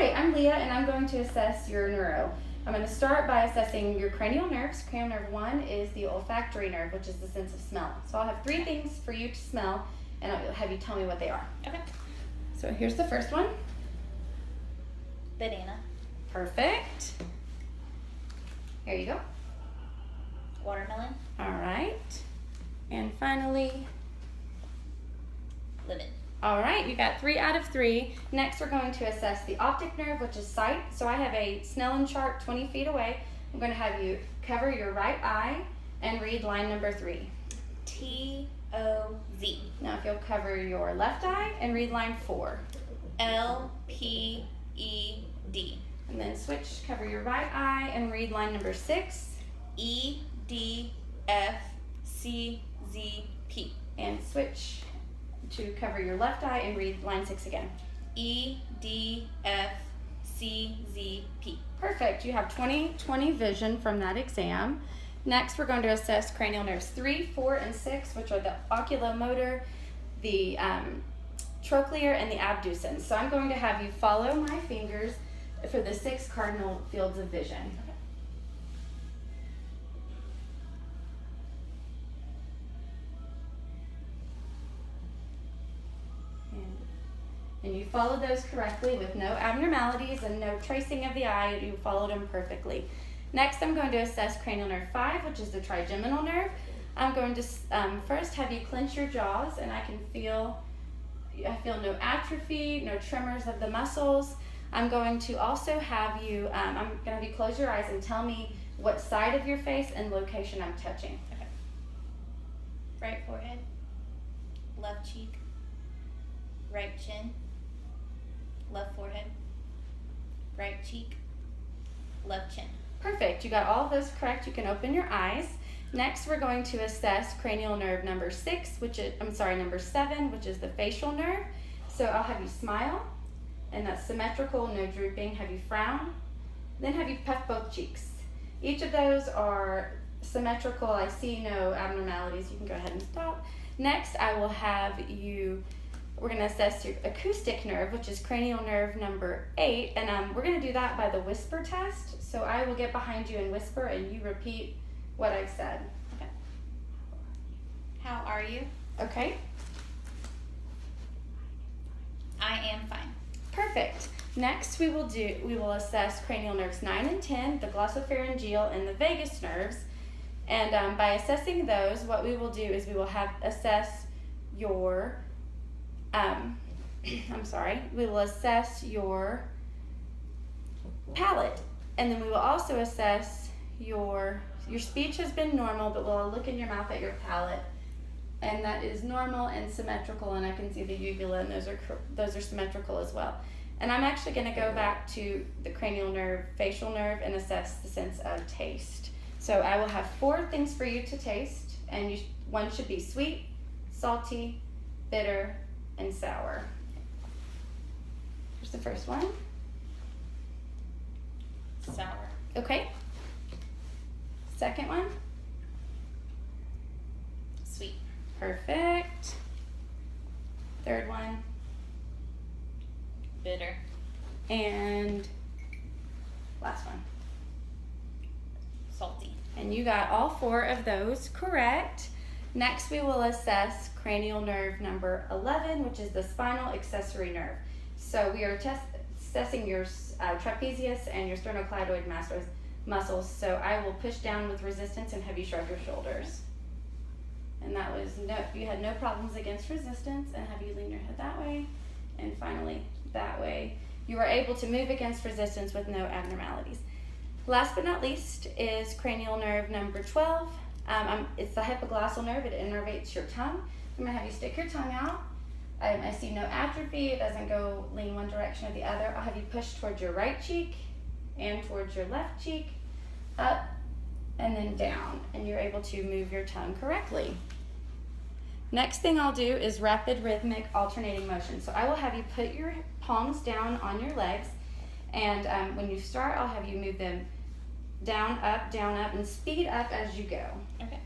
Hi, I'm Leah, and I'm going to assess your neuro. I'm going to start by assessing your cranial nerves. Cranial nerve 1 is the olfactory nerve, which is the sense of smell. So I'll have 3 things for you to smell, and I'll have you tell me what they are. Okay. So here's the first one. Banana. Perfect. Here you go. Watermelon. All right. And finally, Lemon. all right, you got 3 out of 3. Next, we're going to assess the optic nerve, which is sight. So I have a Snellen chart 20 feet away. I'm going to have you cover your right eye and read line number 3. T-O-Z. Now, if you'll cover your left eye and read line 4. L-P-E-D. And then switch, cover your right eye and read line number 6. E-D-F-C-Z-P. And switch to cover your left eye and read line 6 again. E-D-F-C-Z-P. Perfect. You have 20/20 vision from that exam. Next, we're going to assess cranial nerves 3, 4, and 6, which are the oculomotor, the trochlear, and the abducens. So I'm going to have you follow my fingers for the 6 cardinal fields of vision. And you followed those correctly with no abnormalities and no tracing of the eye. You followed them perfectly. Next, I'm going to assess cranial nerve 5, which is the trigeminal nerve. I'm going to first have you clench your jaws, and I feel no atrophy, no tremors of the muscles. I'm going to also have you, close your eyes and tell me what side of your face and location I'm touching. Okay. Right forehead, left cheek, right chin, left forehead, right cheek, left chin. Perfect. You got all of those correct. You can open your eyes. Next, we're going to assess cranial nerve number 6, number 7, which is the facial nerve. So I'll have you smile, and that's symmetrical, no drooping. Have you frown, then have you puff both cheeks. Each of those are symmetrical. I see no abnormalities. You can go ahead and stop. Next, I will have you, we're going to assess your acoustic nerve, which is cranial nerve number 8, and we're going to do that by the whisper test. So I will get behind you and whisper, and you repeat what I've said. Okay. How are you? Okay. I am fine. Perfect. Next, we will assess cranial nerves 9 and 10, the glossopharyngeal and the vagus nerves. And by assessing those, what we will do is we will assess your we will assess your palate, and then we will also assess your speech has been normal, but we'll look in your mouth at your palate, and that is normal and symmetrical, and I can see the uvula, and those are symmetrical as well. And I'm actually going to go back to the cranial nerve, facial nerve, and assess the sense of taste. So I will have 4 things for you to taste, and one should be sweet, salty, bitter, and sour. Here's the first one. Sour. Okay. Second one. Sweet. Perfect. Third one. Bitter. And last one. Salty. And you got all 4 of those correct. Next, we will assess cranial nerve number 11, which is the spinal accessory nerve. So we are assessing your trapezius and your sternocleidoid muscles. So I will push down with resistance and have you shrug your shoulders. And that was you had no problems against resistance, and have you lean your head that way, and finally that way. You were able to move against resistance with no abnormalities. Last but not least is cranial nerve number 12. It's the hypoglossal nerve. It innervates your tongue. I'm going to have you stick your tongue out. I see no atrophy. It doesn't go lean one direction or the other. I'll have you push towards your right cheek and towards your left cheek, up and then down, and you're able to move your tongue correctly. Next thing I'll do is rapid rhythmic alternating motion. So I will have you put your palms down on your legs, and when you start, I'll have you move them down, up, and speed up as you go. Okay.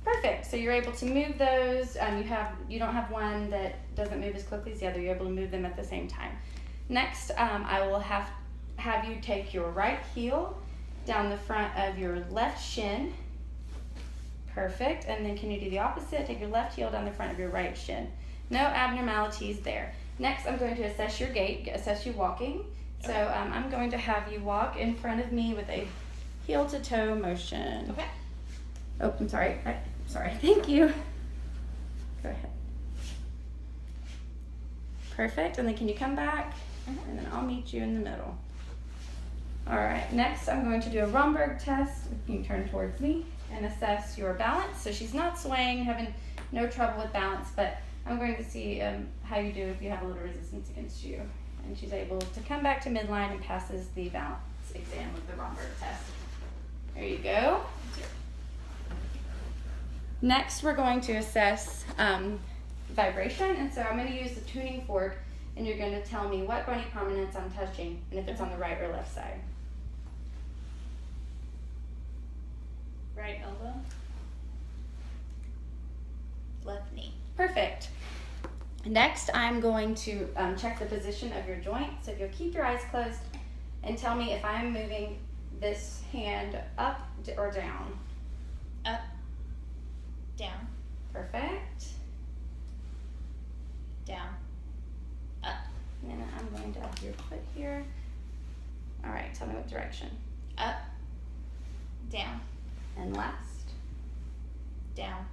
Perfect. So you're able to move those. You don't have one that doesn't move as quickly as the other. You're able to move them at the same time. Next, I will have you take your right heel down the front of your left shin. Perfect. And then can you do the opposite? Take your left heel down the front of your right shin. No abnormalities there. Next, I'm going to assess your gait, assess you walking. So I'm going to have you walk in front of me with a heel to toe motion. Okay. Oh, I'm sorry. Sorry. Thank you. Go ahead. Perfect. And then can you come back? And then I'll meet you in the middle. All right. Next, I'm going to do a Romberg test. You can turn towards me and assess your balance. So she's not swaying, having no trouble with balance, but I'm going to see how you do if you have a little resistance against you. And she's able to come back to midline and passes the balance exam with the Romberg test. There you go. Next, we're going to assess vibration. And so I'm going to use the tuning fork, and you're going to tell me what bony prominence I'm touching and if it's on the right or left side. Right elbow. Left knee. Perfect. Next, I'm going to check the position of your joint. So if you'll keep your eyes closed and tell me if I'm moving this hand up or down. Up. Down. Perfect. Down. Up. And then I'm going to have your foot here. All right, tell me what direction. Up. Down. And last. Down.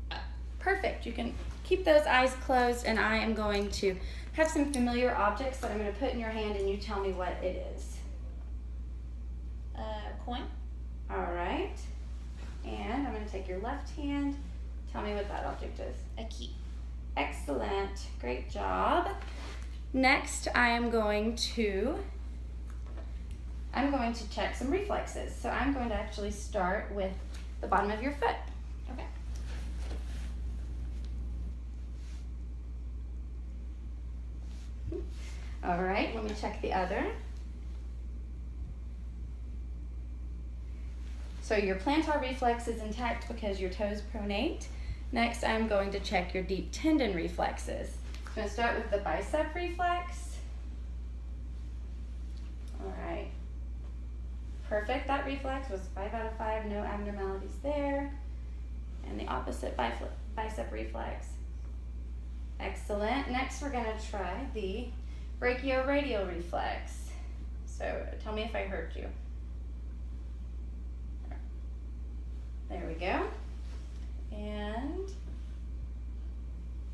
Up. Perfect. You can keep those eyes closed, and I am going to have some familiar objects that I'm going to put in your hand, and you tell me what it is. Coin. All right. And I'm going to take your left hand. Tell me what that object is. A key. Excellent. Great job. Next, I'm going to check some reflexes. So I'm going to actually start with the bottom of your foot. Okay. All right, let me check the other. So your plantar reflex is intact because your toes pronate. Next, I'm going to check your deep tendon reflexes. I'm going to start with the bicep reflex. All right. Perfect. That reflex was 5 out of 5. No abnormalities there. And the opposite bicep reflex. Excellent. Next, we're going to try the brachioradial reflex. So tell me if I heard you. There we go. And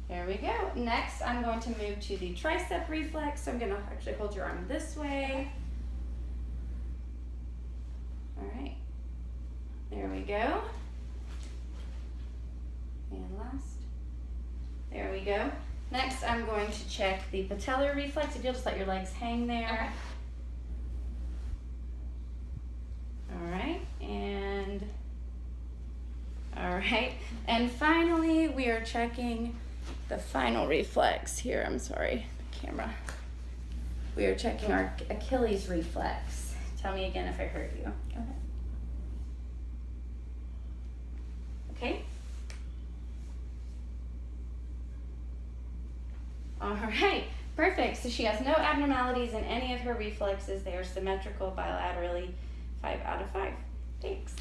there we go. Next, I'm going to move to the tricep reflex. So I'm going to actually hold your arm this way. All right. There we go. And last. There we go. Next, I'm going to check the patellar reflex. If you'll just let your legs hang there. Okay. All right. All right. And finally, we are checking the final reflex here. I'm sorry, the camera. We are checking our Achilles reflex. Tell me again if I heard you. Okay. All right, perfect. So she has no abnormalities in any of her reflexes. They are symmetrical bilaterally, 5 out of 5. Thanks.